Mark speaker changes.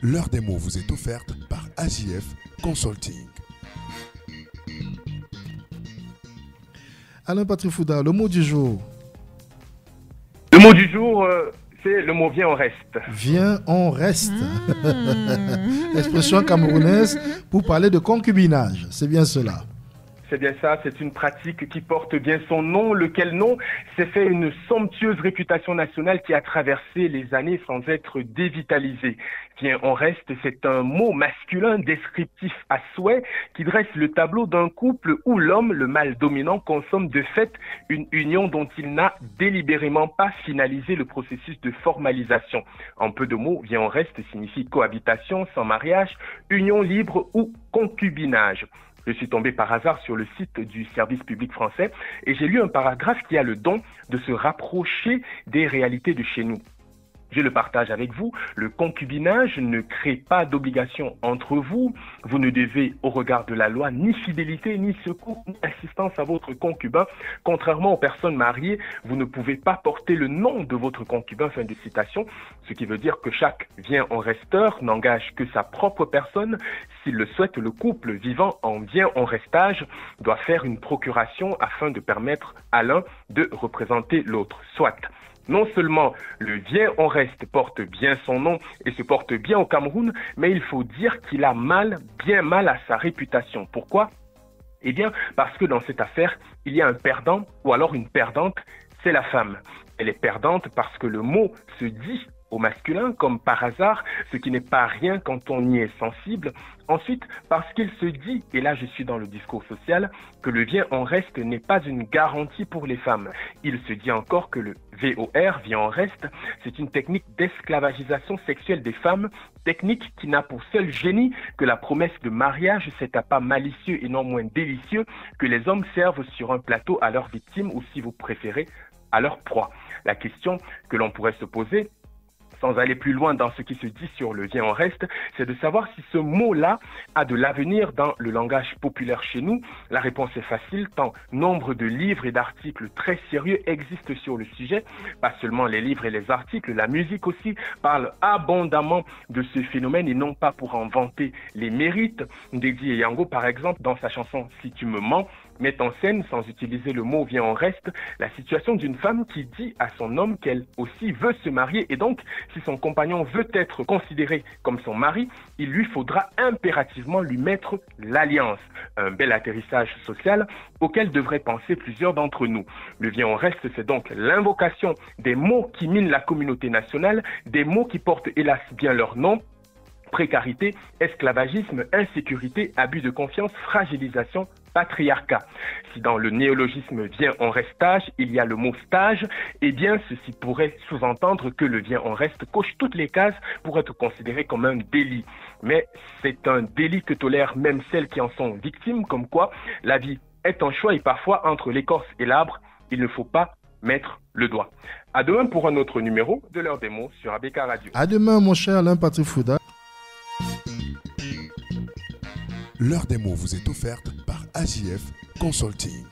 Speaker 1: L'heure des mots vous est offerte par AJF Consulting.
Speaker 2: Alain Patrick Fouda, le mot du jour.
Speaker 3: Le mot du jour, c'est le mot « viens, on reste ».
Speaker 2: Viens, on reste. Expression camerounaise pour parler de concubinage. C'est bien cela.
Speaker 3: C'est bien ça, c'est une pratique qui porte bien son nom, lequel nom s'est fait une somptueuse réputation nationale qui a traversé les années sans être dévitalisée. Viens, on reste, c'est un mot masculin descriptif à souhait qui dresse le tableau d'un couple où l'homme, le mâle dominant, consomme de fait une union dont il n'a délibérément pas finalisé le processus de formalisation. En peu de mots, viens, on reste signifie cohabitation sans mariage, union libre ou concubinage. Je suis tombé par hasard sur le site du service public français et j'ai lu un paragraphe qui a le don de se rapprocher des réalités de chez nous. Je le partage avec vous. Le concubinage ne crée pas d'obligation entre vous. Vous ne devez, au regard de la loi, ni fidélité, ni secours, ni assistance à votre concubin. Contrairement aux personnes mariées, vous ne pouvez pas porter le nom de votre concubin, fin de citation. Ce qui veut dire que chaque vient en resteur n'engage que sa propre personne. S'il le souhaite, le couple vivant en vient en restage doit faire une procuration afin de permettre à l'un de représenter l'autre. Soit. Non seulement le vient on reste porte bien son nom et se porte bien au Cameroun, mais il faut dire qu'il a bien mal à sa réputation. Pourquoi ? Eh bien, parce que dans cette affaire, il y a un perdant ou alors une perdante, c'est la femme. Elle est perdante parce que le mot se dit au masculin, comme par hasard, ce qui n'est pas rien quand on y est sensible. Ensuite, parce qu'il se dit, et là je suis dans le discours social, que le vient en reste n'est pas une garantie pour les femmes. Il se dit encore que le VOR, vient en reste, c'est une technique d'esclavagisation sexuelle des femmes, technique qui n'a pour seul génie que la promesse de mariage, cet appât malicieux et non moins délicieux que les hommes servent sur un plateau à leurs victimes ou, si vous préférez, à leur proie. La question que l'on pourrait se poser, sans aller plus loin dans ce qui se dit sur le vient en reste, c'est de savoir si ce mot-là a de l'avenir dans le langage populaire chez nous. La réponse est facile, tant nombre de livres et d'articles très sérieux existent sur le sujet. Pas seulement les livres et les articles, la musique aussi parle abondamment de ce phénomène et non pas pour en vanter les mérites. Ndedi Yango, par exemple, dans sa chanson « Si tu me mens », met en scène, sans utiliser le mot « vient en reste », la situation d'une femme qui dit à son homme qu'elle aussi veut se marier et donc, si son compagnon veut être considéré comme son mari, il lui faudra impérativement lui mettre l'alliance. Un bel atterrissage social auquel devraient penser plusieurs d'entre nous. Le vient en reste, c'est donc l'invocation des mots qui minent la communauté nationale, des mots qui portent hélas bien leur nom: précarité, esclavagisme, insécurité, abus de confiance, fragilisation, patriarcat. Si dans le néologisme vient en restage, il y a le mot stage, eh bien ceci pourrait sous-entendre que le vient en reste coche toutes les cases pour être considéré comme un délit. Mais c'est un délit que tolèrent même celles qui en sont victimes, comme quoi la vie est un choix et parfois entre l'écorce et l'arbre, il ne faut pas mettre le doigt. À demain pour un autre numéro de l'heure des mots sur ABK Radio.
Speaker 2: À demain, mon cher Alain Patrick Fouda.
Speaker 1: L'heure des mots vous est offerte par AJF Consulting.